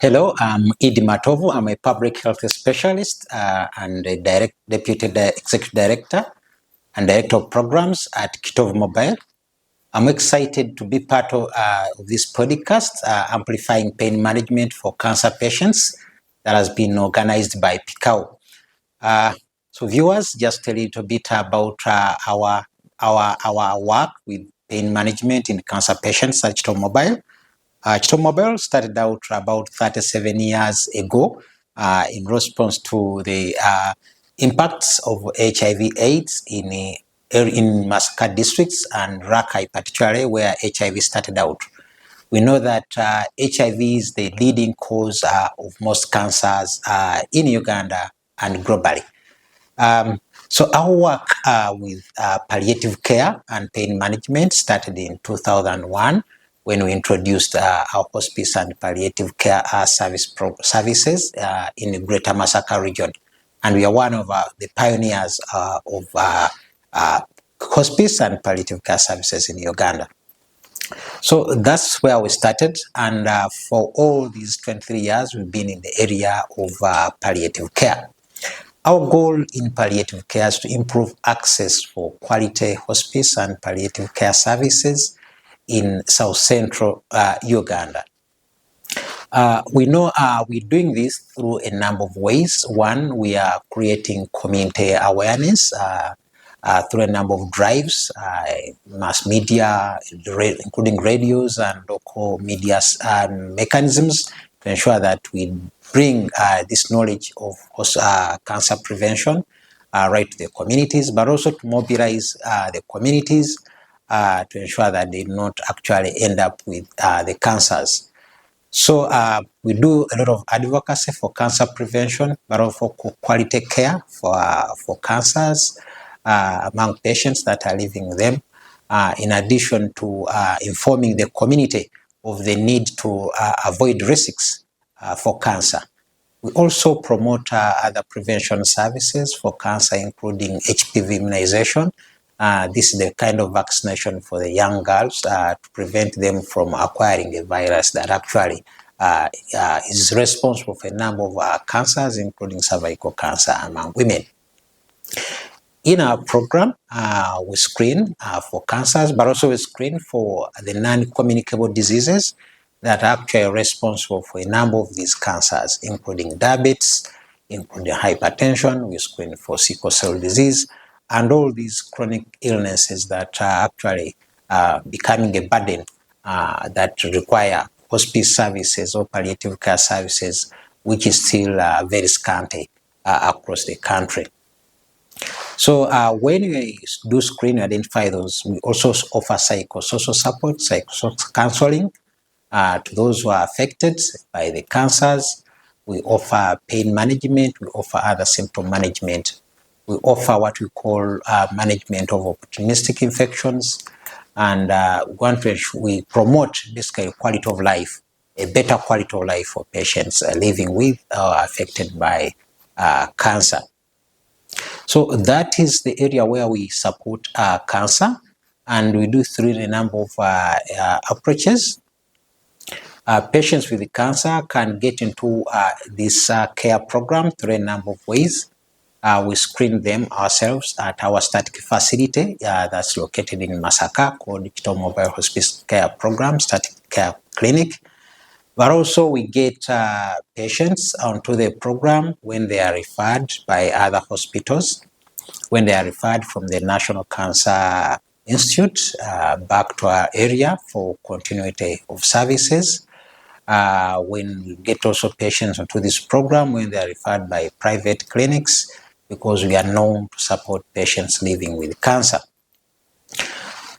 Hello, I'm Matovu. I'm a public health specialist and a deputy executive director and director of programs at Matovu Mobile. I'm excited to be part of this podcast, Amplifying Pain Management for Cancer Patients, that has been organized by PICAO. So viewers, just a little bit about our work with pain management in cancer patients at Matovu Mobile. Mobile started out about 37 years ago in response to the impacts of HIV/AIDS in Masaka districts and Rakai particularly, where HIV started out. We know that HIV is the leading cause of most cancers in Uganda and globally. So our work with palliative care and pain management started in 2001 when we introduced our hospice and palliative care services in the Greater Masaka region. And we are one of the pioneers of hospice and palliative care services in Uganda. So that's where we started, and for all these 23 years, we've been in the area of palliative care. Our goal in palliative care is to improve access for quality hospice and palliative care services in South Central Uganda. We know we're doing this through a number of ways. One, we are creating community awareness through a number of drives, mass media, including radios and local media mechanisms to ensure that we bring this knowledge of cancer prevention right to the communities, but also to mobilize the communities to ensure that they not actually end up with the cancers. So we do a lot of advocacy for cancer prevention, but also quality care for cancers among patients that are living with them, in addition to informing the community of the need to avoid risks for cancer. We also promote other prevention services for cancer, including HPV immunization. This is the kind of vaccination for the young girls to prevent them from acquiring a virus that actually is responsible for a number of cancers, including cervical cancer among women. In our program, we screen for cancers, but also we screen for the non-communicable diseases that are actually responsible for a number of these cancers, including diabetes, including hypertension. We screen for sickle cell disease, and all these chronic illnesses that are actually becoming a burden that require hospice services or palliative care services, which is still very scanty across the country. So when we do screen and identify those, we also offer psychosocial support, psychosocial counseling to those who are affected by the cancers. We offer pain management, we offer other symptom management. We offer what we call management of opportunistic infections, and we promote basically quality of life, a better quality of life for patients living with or affected by cancer. So that is the area where we support cancer, and we do through a number of approaches. Patients with cancer can get into this care program through a number of ways. We screen them ourselves at our static facility that's located in Masaka, called Matovu Mobile Hospice Care Program, Static Care Clinic. But also we get patients onto the program when they are referred by other hospitals, when they are referred from the National Cancer Institute back to our area for continuity of services. When we get also patients onto this program when they are referred by private clinics, because we are known to support patients living with cancer.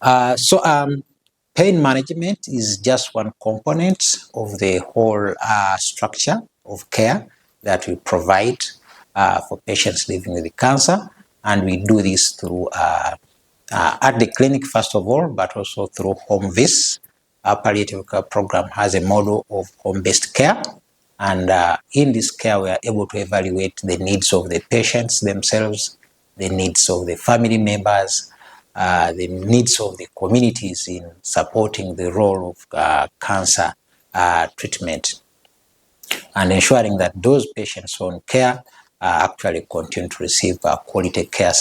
Pain management is just one component of the whole structure of care that we provide for patients living with cancer, and we do this through at the clinic first of all, but also through home visits. Our palliative care program has a model of home-based care, and in this care we are able to evaluate the needs of the patients themselves, the needs of the family members, the needs of the communities in supporting the role of cancer treatment. and ensuring that those patients on care actually continue to receive quality care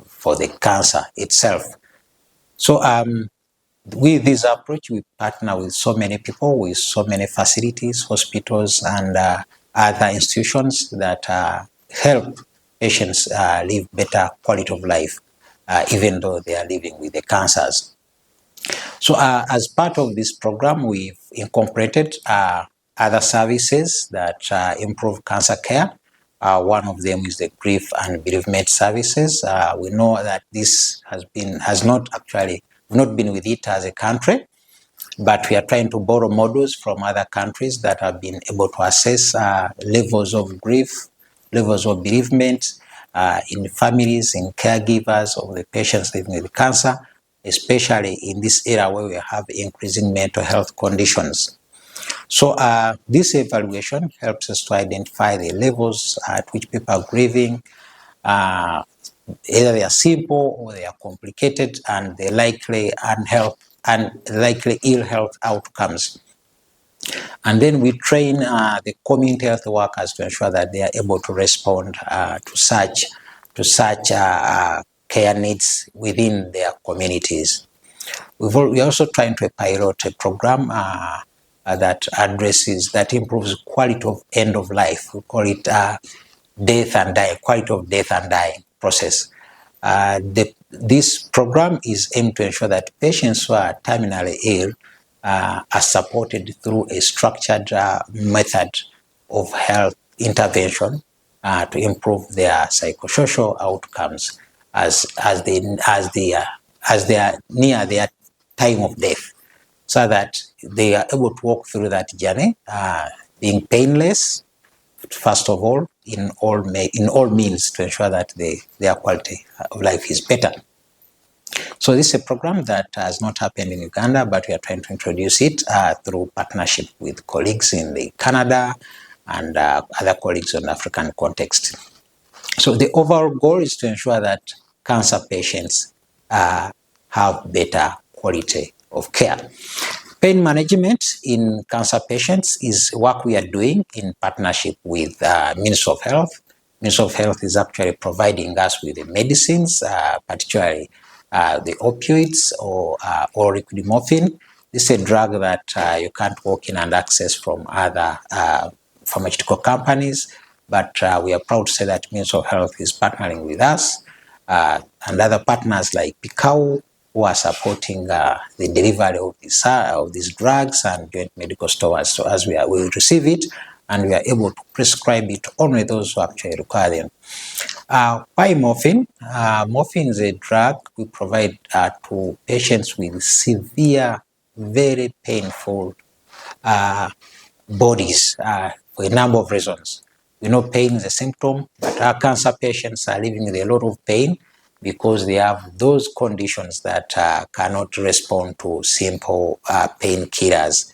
for the cancer itself. So with this approach, we partner with so many people, with so many facilities, hospitals, and other institutions that help patients live better quality of life, even though they are living with the cancers. So as part of this program, we've incorporated other services that improve cancer care. One of them is the grief and bereavement services. We know that this has not been with it as a country, but we are trying to borrow models from other countries that have been able to assess levels of grief, levels of bereavement in families, in caregivers of the patients living with cancer, especially in this era where we have increasing mental health conditions. So this evaluation helps us to identify the levels at which people are grieving, either they are simple or they are complicated, and the likely ill health outcomes. And then we train the community health workers to ensure that they are able to respond to such care needs within their communities. We're also trying to pilot a program that improves quality of end of life. We call it death and dying, quality of death and dying process. This program is aimed to ensure that patients who are terminally ill are supported through a structured method of health intervention to improve their psychosocial outcomes as they are near their time of death, so that they are able to walk through that journey being painless, first of all, in all means, to ensure that their quality of life is better. So this is a program that has not happened in Uganda, but we are trying to introduce it through partnership with colleagues in the Canada and other colleagues in the African context. So the overall goal is to ensure that cancer patients have better quality of care. Pain management in cancer patients is work we are doing in partnership with Ministry of Health. Ministry of Health is actually providing us with the medicines, particularly the opioids or liquid morphine. This is a drug that you can't walk in and access from other pharmaceutical companies, but we are proud to say that Ministry of Health is partnering with us and other partners like Pikau, who are supporting the delivery of these drugs and joint medical stores. So as we receive it, and we are able to prescribe it only those who actually require them. Why morphine? Morphine is a drug we provide to patients with severe, very painful bodies for a number of reasons. We know pain is a symptom, but our cancer patients are living with a lot of pain because they have those conditions that cannot respond to simple painkillers.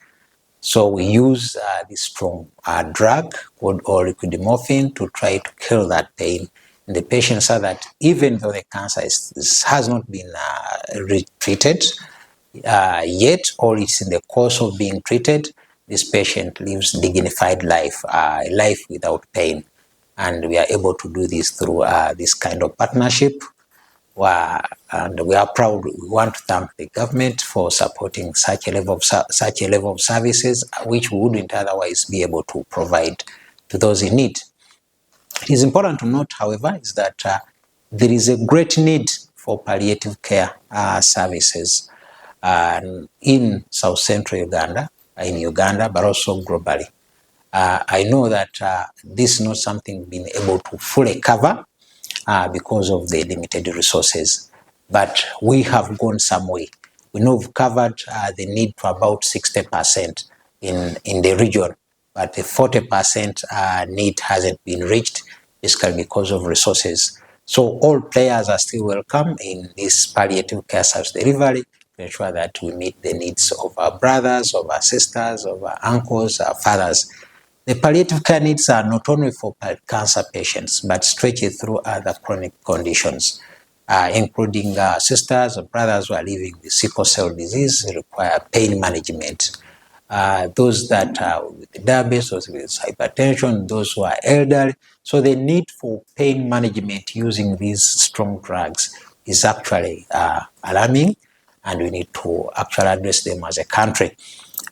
So we use this strong drug called liquid morphine to try to kill that pain in the patient, so that even though the cancer has not been retreated yet, or it's in the course of being treated, this patient lives dignified life, a life without pain. And we are able to do this through this kind of partnership. And we are proud. We want to thank the government for supporting such a level of services which we wouldn't otherwise be able to provide to those in need. It is important to note, however, is that there is a great need for palliative care services in South Central Uganda, but also globally. I know that this is not something being able to fully cover because of the limited resources, but we have gone some way. We know we've covered the need to about 60% in the region, but the 40% need hasn't been reached, basically because of resources. So all players are still welcome in this palliative care service delivery to ensure that we meet the needs of our brothers, of our sisters, of our uncles, our fathers. The palliative care needs are not only for cancer patients, but stretch it through other chronic conditions, including sisters or brothers who are living with sickle cell disease require pain management. those that are with diabetes, those with hypertension, those who are elderly. So the need for pain management using these strong drugs is actually alarming, and we need to actually address them as a country.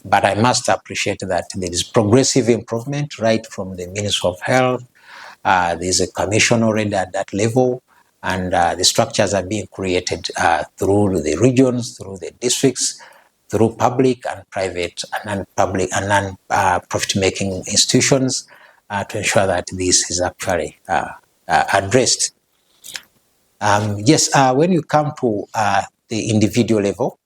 But I must appreciate that there is progressive improvement right from the Ministry of Health. There's a commission already at that level, and the structures are being created through the regions, through the districts, through public and private and non-public and non-profit making institutions to ensure that this is actually addressed. Yes, when you come to the individual level,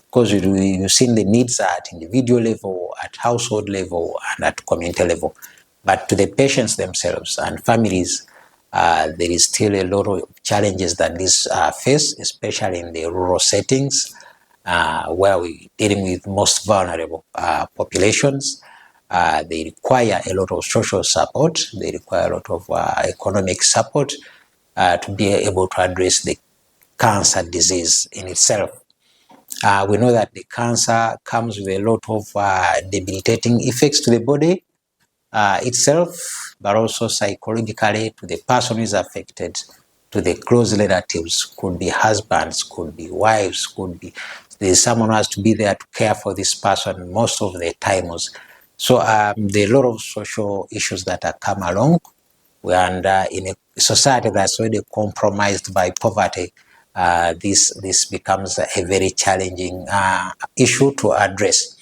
because you've seen the needs at individual level, at household level, and at community level. But to the patients themselves and families, there is still a lot of challenges that these face, especially in the rural settings, where we're dealing with most vulnerable populations. They require a lot of social support. They require a lot of economic support to be able to address the cancer disease in itself. We know that the cancer comes with a lot of debilitating effects to the body itself, but also psychologically to the person who is affected, to the close relatives, could be husbands, could be wives, could be there's someone who has to be there to care for this person most of the times. So there are a lot of social issues that have come along, and in a society that's already compromised by poverty, this becomes a very challenging issue to address.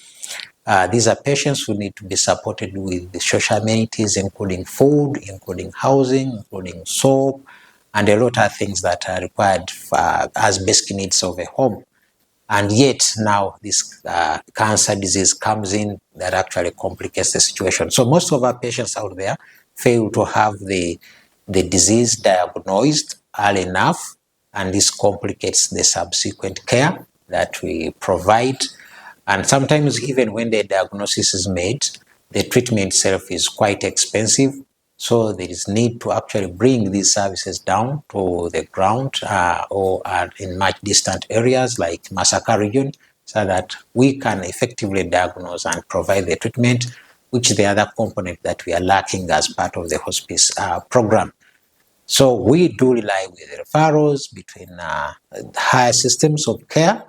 These are patients who need to be supported with the social amenities, including food, including housing, including soap, and a lot of things that are required as basic needs of a home. And yet now this cancer disease comes in that actually complicates the situation. So most of our patients out there fail to have the disease diagnosed early enough, and this complicates the subsequent care that we provide. And sometimes even when the diagnosis is made, the treatment itself is quite expensive. So there is need to actually bring these services down to the ground or in much distant areas like Masaka region, so that we can effectively diagnose and provide the treatment, which is the other component that we are lacking as part of the hospice program. So we do rely with referrals between higher systems of care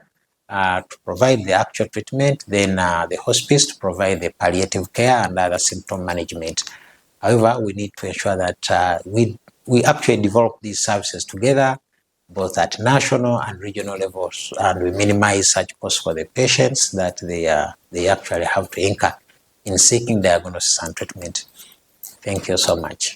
to provide the actual treatment, then the hospice to provide the palliative care and other symptom management. However, we need to ensure that we actually develop these services together, both at national and regional levels, and we minimize such costs for the patients that they actually have to incur in seeking diagnosis and treatment. Thank you so much.